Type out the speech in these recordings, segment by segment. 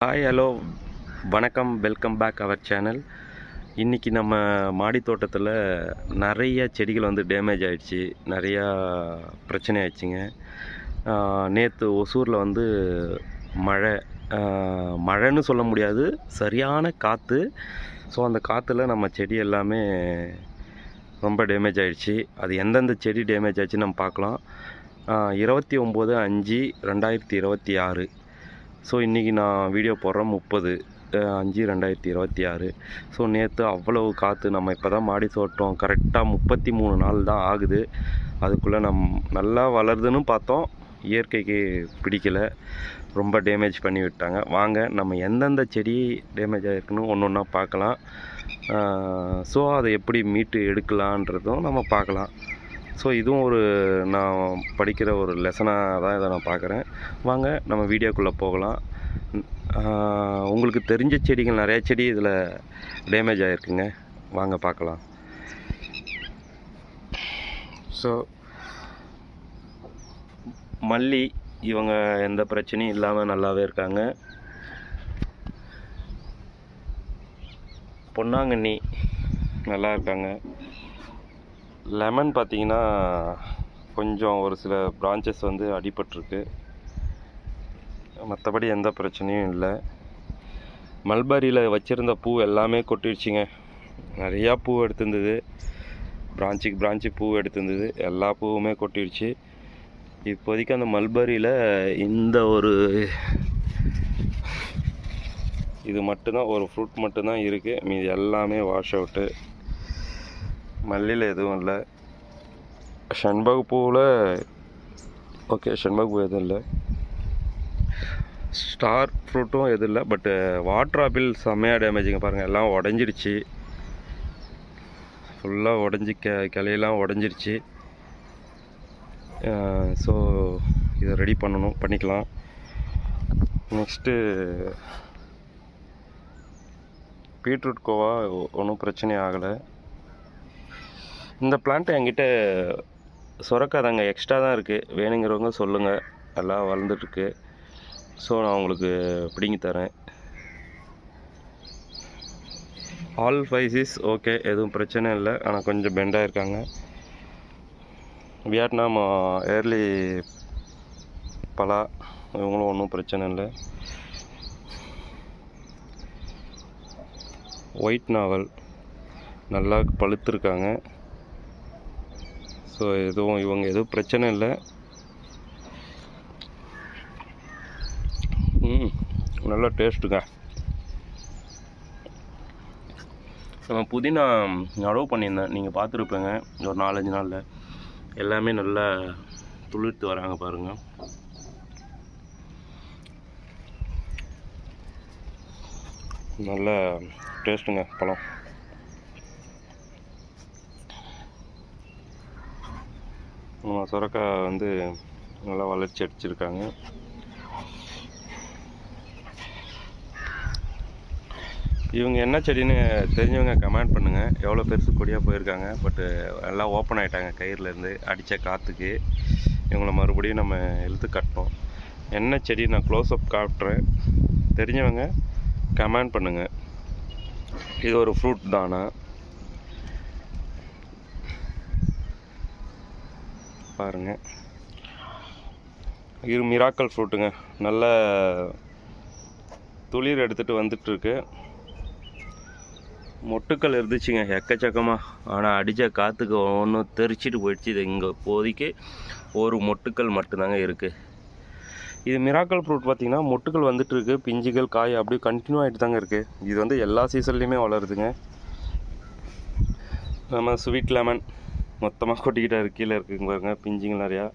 Hi hello வணக்கம், welcome back our channel. இன்றைக்கி நம்ம மாடி தோட்டத்தில் நிறைய செடிகள் வந்து டேமேஜ் ஆகிடுச்சி, நிறையா பிரச்சனை ஆயிடுச்சிங்க. நேற்று ஒசூரில் வந்து மழை மழைன்னு சொல்ல முடியாது, சரியான காற்று. ஸோ அந்த காற்றுல நம்ம செடி எல்லாமே ரொம்ப டேமேஜ் ஆகிடுச்சி. அது எந்தெந்த செடி டேமேஜ் ஆச்சு நம்ம பார்க்கலாம். 29/5/2026. ஸோ இன்றைக்கி நான் வீடியோ போடுறேன் 30/5/2026. ஸோ நேற்று அவ்வளவு காற்று. நம்ம இப்போ தான் மாடி தோட்டம் கரெக்டாக 33 நாள் தான் ஆகுது. அதுக்குள்ளே நல்லா வளருதுன்னு பார்த்தோம், இயற்கைக்கு பிடிக்கலை, ரொம்ப டேமேஜ் பண்ணி விட்டாங்க. வாங்க நம்ம எந்தெந்த செடி டேமேஜ் ஆகிருக்குன்னு ஒன்று ஒன்றா பார்க்கலாம். ஸோ அதை எப்படி மீட்டு எடுக்கலான்றதும் நம்ம பார்க்கலாம். ஸோ இதுவும் நான் படிக்கிற ஒரு லெசனாக தான் இதை நான் பார்க்குறேன். வாங்க நம்ம வீடியோக்குள்ளே போகலாம். உங்களுக்கு தெரிஞ்ச செடிகள் நிறைய செடி இதில் டேமேஜ் ஆகிருக்குங்க, வாங்க பார்க்கலாம். ஸோ மல்லி இவங்க எந்த பிரச்சனையும் இல்லாமல் நல்லாவே இருக்காங்க. பொன்னாங்கண்ணி நல்லா இருக்காங்க. லெமன் பார்த்திங்கன்னா கொஞ்சம் ஒரு சில பிரான்ச்சஸ் வந்து அடிபட்டிருக்கு, மற்றபடி எந்த பிரச்சனையும் இல்லை. மல்பரியில் வச்சுருந்த பூ எல்லாமே கொட்டிடுச்சிங்க. நிறையா பூ எடுத்துருந்தது, பிரான்ச்சு பூ எடுத்துருந்தது, எல்லா பூவுமே கொட்டிடுச்சு. இப்போதைக்கு அந்த மல்பரியில் இந்த இது மட்டும்தான், ஒரு ஃப்ரூட் மட்டும்தான் இருக்குது, மீது எல்லாமே வாஷ் அவுட்டு. மல்லியில் எதுவும் இல்லை. செண்பக பூவில் ஓகே, செண்பக பூ எதுவும் இல்லை. ஸ்டார் ஃப்ரூட்டும் எதுவும் இல்லை. பட்டு வாட்டர் ஆப்பிள் செம்மையாக டேமேஜிங்க. பாருங்கள், எல்லாம் உடஞ்சிடுச்சு, ஃபுல்லாக உடஞ்சி கிளையெல்லாம் உடஞ்சிருச்சு. ஸோ இதை ரெடி பண்ணிக்கலாம். நெக்ஸ்ட்டு பீட்ரூட் கோவா ஒன்றும் பிரச்சனை ஆகலை. இந்த பிளான்ட் என்கிட்ட சுரக்காதாங்க, எக்ஸ்ட்ரா தான் இருக்குது, வேணுங்கிறவங்க சொல்லுங்கள். எல்லாம் வளர்ந்துட்டுருக்கு. ஸோ நான் உங்களுக்கு பிடிங்கி தரேன். ஆல் ஃபைஸிஸ் ஓகே, எதுவும் பிரச்சனை இல்லை. ஆனால் கொஞ்சம் பெண்டாக இருக்காங்க. வியட்நாம் ஏர்லி பலா இவங்களும் ஒன்றும் பிரச்சனை இல்லை. ஒயிட் நாவல் நல்லா பழுத்துருக்காங்க. ஸோ இவங்க எதுவும் பிரச்சனை இல்லை. நல்லா டேஸ்ட்டுங்க. நம்ம புதினா நடவு பண்ணியிருந்தேன், நீங்கள் பார்த்துருப்பேங்க. ஒரு 4-5 நாளில் எல்லாமே நல்லா துளிர்த்து வராங்க பாருங்கள். நல்ல டேஸ்ட்டுங்க பழம். நம்ம சுரக்காய் வந்து நல்லா வளர்ச்சி அடிச்சிருக்காங்க. இவங்க என்ன செடின்னு தெரிஞ்சவங்க கமெண்ட் பண்ணுங்கள். எவ்வளோ பெருசு கொடியாக போயிருக்காங்க. பட்டு எல்லாம் ஓப்பன் ஆகிட்டாங்க கயிறுலேருந்து அடித்த காற்றுக்கு. இவங்கள மறுபடியும் நம்ம இழுத்து கட்டணும். என்ன செடி நான் க்ளோஸ்அப் காட்டுறேன், தெரிஞ்சவங்க கமெண்ட் பண்ணுங்கள். இது ஒரு ஃப்ரூட் தானா பாருங்கள். இது மிராக்கல் ஃப்ரூட்டுங்க. நல்ல துளிர் எடுத்துகிட்டு வந்துட்டுருக்கு. மொட்டுக்கள் இருந்துச்சுங்க எக்கச்சக்கமாக. ஆனால் அடித்த காற்றுக்கு ஒன்றும் தெரிச்சிட்டு போயிடுச்சு. இது இங்கே இப்போதைக்கு ஒரு மொட்டுக்கள் மட்டும்தாங்க இருக்குது. இது மிராக்கல் ஃப்ரூட் பார்த்திங்கன்னா மொட்டுக்கள் வந்துட்டுருக்கு, பிஞ்சுகள் காய் அப்படியே கண்டினியூ ஆகிட்டு தாங்க இருக்குது. இது வந்து எல்லா சீசன்லேயுமே வளருதுங்க. நம்ம ஸ்வீட் லெமன் மொத்தமாக கொட்டிக்கிட்டாரு, கீழே இருக்குங்க பாருங்க. பிஞ்சுகள் நிறையா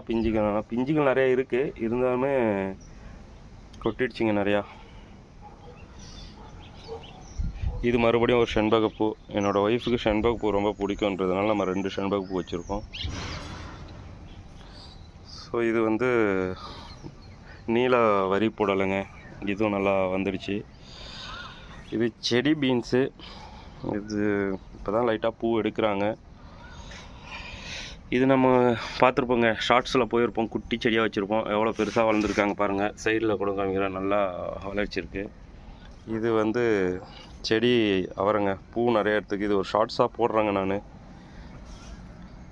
பிஞ்சுகள் நிறையா இருக்குது, இருந்தாலுமே கொட்டிடுச்சிங்க நிறையா. இது மறுபடியும் ஒரு செண்பகப்பூ. என்னோடய ஒய்ஃபுக்கு செண்பகப்பூ ரொம்ப பிடிக்குன்றதுனால நம்ம 2 செண்பகப்பூ வச்சுருக்கோம். ஸோ இது வந்து நீல வரி போடலைங்க, இதுவும் நல்லா வந்துடுச்சு. இது செடி பீன்ஸு. இது இப்போ தான் லைட்டாக பூ எடுக்கிறாங்க. இது நம்ம பார்த்துருப்போங்க, ஷார்ட்ஸில் போயிருப்போம். குட்டி செடியாக வச்சுருப்போம். எவ்வளோ பெருசாக வளர்ந்துருக்காங்க பாருங்கள். சைடில் கூட காமிக்கிற நல்லா வளர்ச்சிருக்கு. இது வந்து செடி அவரைங்க, பூ நிறைய எடுத்துக்கு. இது ஒரு ஷார்ட்ஸாக போடுறாங்க. நான்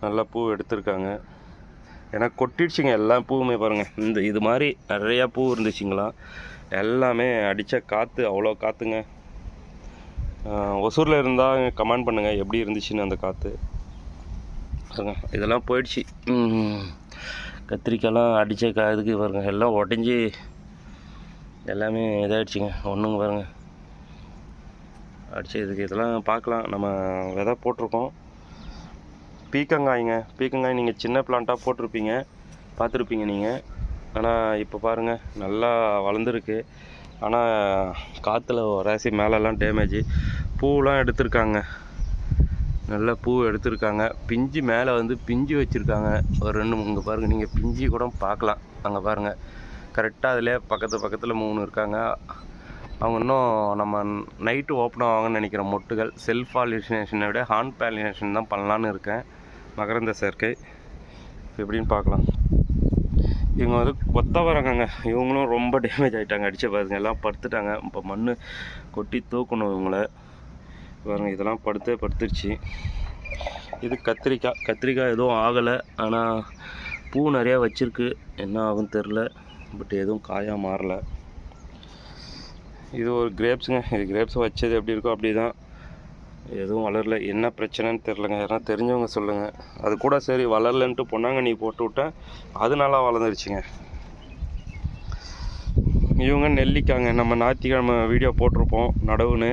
நல்லா பூ எடுத்திருக்காங்க. எனக்கு கொட்டிடுச்சுங்க எல்லா பூவுமே பாருங்கள். இது மாதிரி நிறையா பூ இருந்துச்சுங்களா. எல்லாமே அடித்த காற்று, அவ்வளோ காற்றுங்க. ஒசூரில் இருந்தால் கமெண்ட் பண்ணுங்கள் எப்படி இருந்துச்சுன்னு அந்த காற்று. இதெல்லாம் போயிடுச்சு. கத்திரிக்காயெல்லாம் அடித்த இதுக்கு பாருங்க, எல்லாம் உடஞ்சி எல்லாமே இதாகிடுச்சிங்க. ஒன்றுங்க பாருங்கள் அடித்த இதுக்கு. இதெல்லாம் பார்க்கலாம். நம்ம விதை போட்டிருக்கோம். பீக்கங்காய் நீங்கள் சின்ன பிளான்ட்டாக போட்டிருப்பீங்க, பார்த்துருப்பீங்க நீங்கள். ஆனால் இப்போ பாருங்கள் நல்லா வளர்ந்துருக்கு. ஆனால் காற்றுல ராசி மேலெல்லாம் டேமேஜ். பூவெலாம் எடுத்திருக்காங்க, நல்ல பூ எடுத்திருக்காங்க. பிஞ்சு மேலே வந்து பிஞ்சு வச்சுருக்காங்க ஒரு 2 இங்கே பாருங்கள். நீங்கள் பிஞ்சு கூட பார்க்கலாம். அங்கே பாருங்கள் கரெக்டாக அதில் பக்கத்தில் 3 இருக்காங்க. அவங்க இன்னும் நம்ம நைட்டு ஓப்பன் ஆவாங்கன்னு நினைக்கிறேன். மொட்டுகள் செல்ஃப் பாலினேஷனை விட ஹாண்ட் பாலினேஷன் தான் பண்ணலான்னு இருக்கேன். மகரந்த சேர்க்கை எப்படின்னு பார்க்கலாம். இவங்க வந்து கொத்த வராங்க. இவங்களும் ரொம்ப டேமேஜ் ஆகிட்டாங்க. அடித்த பாருங்க எல்லாம் படுத்துட்டாங்க. இப்போ மண் கொட்டி தூக்கணும் இவங்கள பாருங்க. இதெல்லாம் படுத்துருச்சு. இது கத்திரிக்காய் எதுவும் ஆகலை. ஆனால் பூ நிறையா வச்சுருக்கு. என்ன ஆகுன்னு தெரில. பட் எதுவும் காயாக மாறலை. இது ஒரு கிரேப்ஸுங்க. இது கிரேப்ஸ் வச்சது எப்படி இருக்கோ அப்படி தான். எதுவும் வளரல. என்ன பிரச்சனைன்னு தெரிலங்க. யாரா தெரிஞ்சவங்க சொல்லுங்கள். அது கூட சரி வளரலன்ட்டு பொன்னாங்கண்ணி போட்டு விட்டேன், அது நல்லா வளர்ந்துருச்சுங்க. இவங்க நெல்லிக்காங்க. நம்ம ஞாயிற்றுக்கிழமை வீடியோ போட்டிருப்போம் நடவுன்னு.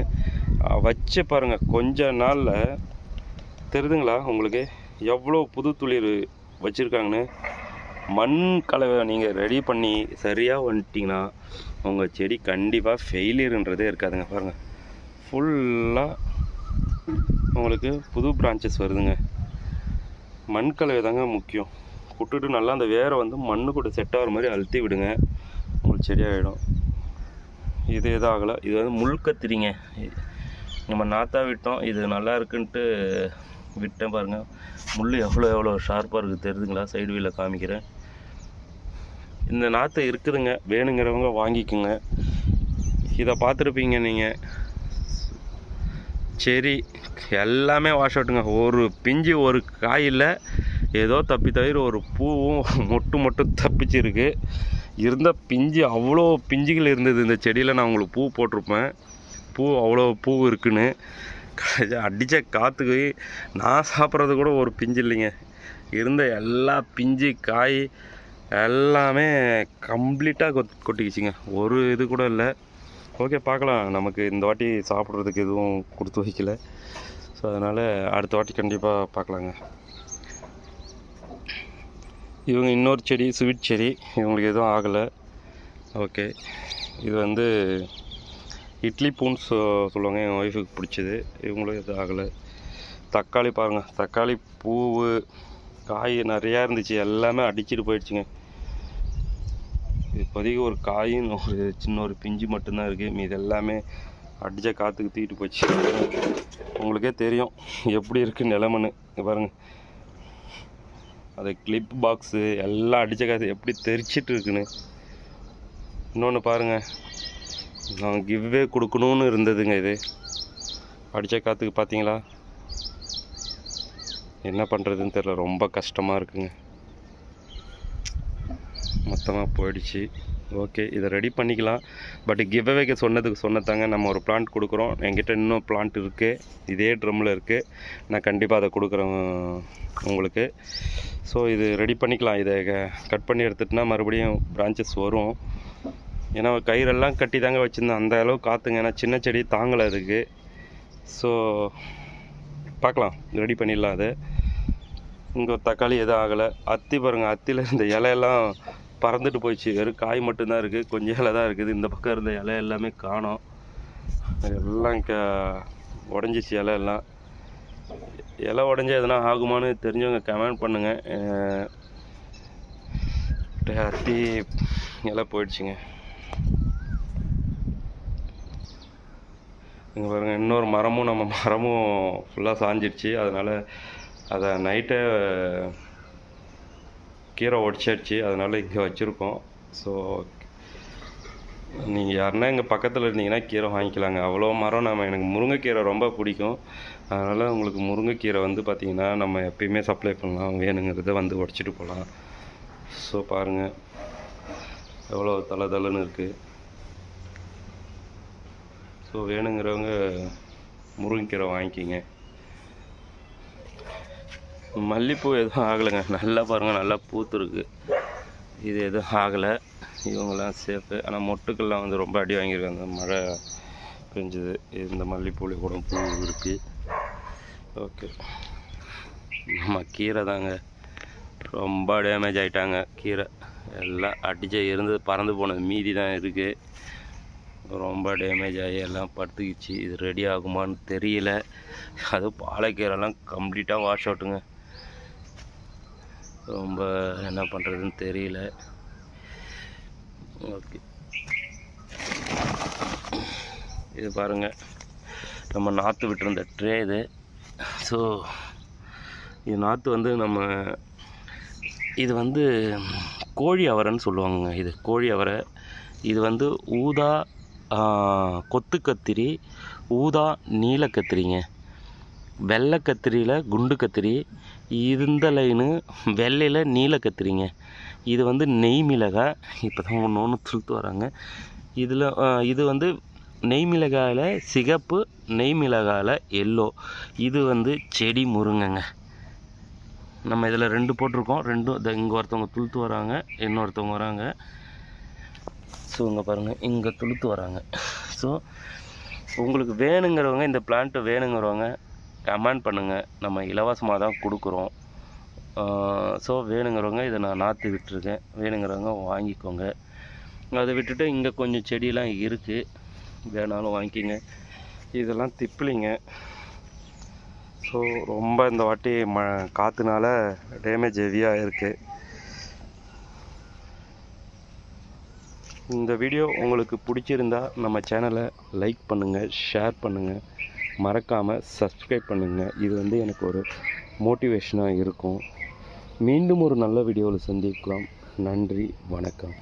வச்சு பாருங்கள், கொஞ்ச நாளில் தெரியுதுங்களா உங்களுக்கு எவ்வளோ புது துளிர் வச்சுருக்காங்கன்னு. மண் கலவை நீங்கள் ரெடி பண்ணி சரியாக வந்துட்டிங்கன்னா உங்கள் செடி கண்டிப்பாக ஃபெயிலியர்ன்றதே இருக்காதுங்க. பாருங்கள் ஃபுல்லாக உங்களுக்கு புது பிரான்ச்சஸ் வருதுங்க. மண் கலவை தாங்க முக்கியம். விட்டுட்டு நல்லா அந்த வேரை வந்து மண்ணு கூட செட் ஆகிற மாதிரி அழுத்தி விடுங்க, உங்களுக்கு செடியாகிடும். இது எதுவும் ஆகலை. இது வந்து முள் கத்திரிங்க. நம்ம நாற்றா விட்டோம், இது நல்லா இருக்குன்ட்டு விட்டேன் பாருங்கள். முள் எவ்வளோ ஷார்ப்பாக இருக்குது தெரியுதுங்களா. சைடு வீலில் காமிக்கிறேன். இந்த நாற்று இருக்குதுங்க, வேணுங்கிறவங்க வாங்கிக்கோங்க. இதை பார்த்துருப்பீங்க நீங்கள். சரி எல்லாமே வாஷ் அவுட்டுங்க. ஒரு பிஞ்சு ஒரு காயில் ஏதோ தவிர ஒரு பூவும் மட்டும் தப்பிச்சிருக்கு. இருந்த பிஞ்சு அவ்வளோ பிஞ்சுகள் இருந்தது இந்த செடியில். நான் உங்களுக்கு பூ போட்டிருப்பேன். அவ்வளோ பூ இருக்குன்னு அடித்த காற்றுக்கு நான் சாப்பிட்றது கூட ஒரு பிஞ்சு இல்லைங்க. இருந்த எல்லா பிஞ்சு காய் எல்லாமே கம்ப்ளீட்டாக கொட்டிக்கிச்சிங்க. ஒரு இது கூட இல்லை. ஓகே பார்க்கலாம். நமக்கு இந்த வாட்டி சாப்பிட்றதுக்கு எதுவும் கொடுத்து வைக்கல. ஸோ அதனால் அடுத்த வாட்டி கண்டிப்பாக பார்க்கலாங்க. இவங்க இன்னொரு செடி ஸ்வீட் செடி, இவங்களுக்கு எதுவும் ஆகலை. ஓகே, இது வந்து இட்லி பூன்னு சொல்லுவாங்க. என் ஒய்ஃபுக்கு பிடிச்சது. இவங்களும் எதுவும் ஆகலை. தக்காளி பாருங்கள், தக்காளி பூவு காய் நிறையா இருந்துச்சு, எல்லாமே அடிச்சுட்டு போயிடுச்சுங்க. இப்போதைக்கு ஒரு காயும் ஒரு சின்ன ஒரு பிஞ்சு மட்டும்தான் இருக்குது. மீது எல்லாமே அடித்த காற்றுக்கு தூக்கிட்டு போச்சு. உங்களுக்கே தெரியும் எப்படி இருக்குது நிலமன்னு. பாருங்கள், அது கிளிப் பாக்ஸு எல்லாம் அடித்த காற்று எப்படி தெரிச்சிட்டு இருக்குன்னு. இன்னொன்று பாருங்கள், நான் கிவ்வே கொடுக்கணுன்னு இருந்ததுங்க. இது அடித்த காற்றுக்கு பார்த்தீங்களா, என்ன பண்ணுறதுன்னு தெரில. ரொம்ப கஷ்டமாக இருக்குங்க. மொத்தமாக போயிடுச்சு. ஓகே, இதை ரெடி பண்ணிக்கலாம். பட் கிவ்அவேக்கு சொன்னதாங்க. நம்ம ஒரு பிளான்ட் கொடுக்குறோம். என்கிட்ட இன்னும் பிளான்ட் இருக்குது, இதே ட்ரம்மில் இருக்குது. நான் கண்டிப்பாக அதை கொடுக்குறேன் உங்களுக்கு. ஸோ இது ரெடி பண்ணிக்கலாம். இதை கட் பண்ணி எடுத்துட்டுனா மறுபடியும் பிரான்ச்சஸ் வரும். ஏன்னா கயிறெல்லாம் கட்டி தாங்க வச்சுருந்தேன். அந்த அளவு காற்றுங்க. ஏன்னா சின்ன செடி தாங்கலை அதுக்கு. ஸோ பார்க்கலாம், ரெடி பண்ணிடலாம். அது இங்கே தக்காளி எதுவும் ஆகலை. அத்தி பாருங்கள், அத்தியில் இருந்த இலையெல்லாம் பறந்துட்டு போயிடுச்சு. வெறும் காய் மட்டும்தான் இருக்குது, கொஞ்சம் இலை தான் இருக்குது. இந்த பக்கம் இருந்த இலை எல்லாமே காணோம். எல்லாம் உடஞ்சிச்சு இலை எல்லாம். இலை உடஞ்சி எதனா ஆகுமான்னு தெரிஞ்சவங்க கமெண்ட் பண்ணுங்கள். அத்தி இலை போயிடுச்சுங்க. இங்கே பாருங்கள், இன்னொரு மரமும் ஃபுல்லாக சாஞ்சிடுச்சு. அதனால் அதை நைட்டே கீரை உடச்சிடுச்சு, அதனால் இங்கே வச்சுருக்கோம். ஸோ நீங்கள் யாருன்னா எங்கள் பக்கத்தில் இருந்தீங்கன்னா கீரை வாங்கிக்கலாங்க. அவ்வளோ மரம் எனக்கு முருங்கைக்கீரை ரொம்ப பிடிக்கும். அதனால் உங்களுக்கு முருங்கைக்கீரை வந்து பார்த்திங்கன்னா நம்ம எப்பயுமே சப்ளை பண்ணலாம், வேணுங்கிறத வந்து உடச்சிட்டு போகலாம். ஸோ பாருங்கள் எவ்வளோ தளன்னு இருக்குது. ஸோ வேணுங்கிறவங்க முருங்கைக்கீரை வாங்கிக்கிங்க. மல்லிகைப்பூ எதுவும் ஆகலைங்க, நல்லா பாருங்கள், நல்லா பூத்துருக்கு. இது எதுவும் ஆகலை, இவங்கெல்லாம் சேஃபு. ஆனால் மொட்டுக்கெல்லாம் வந்து ரொம்ப அடி வாங்கியிருக்காங்க, மழை பெஞ்சுது. இந்த மல்லிகைப்பூவில் கூட பூ இருக்குது. ஓகே, நம்ம கீரை தாங்க ரொம்ப டேமேஜ் ஆகிட்டாங்க. கீரை எல்லாம் அடிச்சு இருந்து பறந்து போனது மீதி தான் இருக்குது. ரொம்ப டேமேஜ் ஆகி எல்லாம் படுத்துக்கிச்சு. இது ரெடி ஆகுமான்னு தெரியல. அதுவும் பாலைக்கீரைலாம் கம்ப்ளீட்டாக வாஷ் அவுட்டுங்க. ரொம்ப என்ன பண்ணுறதுன்னு தெரியல. ஓகே, இது பாருங்கள் நம்ம நாற்று விட்டுருந்த ட்ரே இது. ஸோ இது நாற்று வந்து இது வந்து கோழி அவரைன்னு சொல்லுவாங்க. இது கோழி அவரை. இது வந்து ஊதா கொத்து கத்திரி, ஊதா நீல கத்திரிங்க. வெள்ளை கத்திரியில் குண்டு கத்திரி, இந்த லைனு வெள்ளையில் நீல கத்திரிங்க. இது வந்து நெய் மிளகாய். இப்போ தான் ஒன்று துளுத்து வராங்க. இது வந்து நெய் மிளகாயில் சிகப்பு, நெய் மிளகாயில் எல்லோ. இது வந்து செடி முருங்கைங்க. நம்ம இதில் 2 போட்டிருக்கோம். 2 இங்கே ஒருத்தவங்க துளுத்து வராங்க, இன்னொருத்தவங்க வராங்க. ஸோ இங்கே பாருங்கள், இங்கே துளுத்து வராங்க. ஸோ உங்களுக்கு வேணுங்கிறவங்க, இந்த பிளான்ட்டு வேணுங்கிறவங்க கமெண்ட் பண்ணுங்கள். நம்ம இலவசமாக தான் கொடுக்குறோம். ஸோ வேணுங்கிறவங்க இதை நான் நாற்று விட்டுருக்கேன், வேணுங்கிறவங்க வாங்கிக்கோங்க. அதை விட்டுட்டு இங்கே கொஞ்சம் செடியெலாம் இருக்குது, வேணாலும் வாங்கிக்கிங்க. இதெல்லாம் திப்பிலிங்க. ஸோ ரொம்ப இந்த வாட்டி காற்றுனால டேமேஜ் ஹெவியாக இருக்குது. இந்த வீடியோ உங்களுக்கு பிடிச்சிருந்தா நம்ம சேனலை லைக் பண்ணுங்கள், ஷேர் பண்ணுங்கள், மறக்காமல் சப்ஸ்கிரைப் பண்ணுங்கள். இது வந்து எனக்கு ஒரு மோட்டிவேஷனாக இருக்கும். மீண்டும் ஒரு நல்ல வீடியோவில் சந்திக்கலாம். நன்றி, வணக்கம்.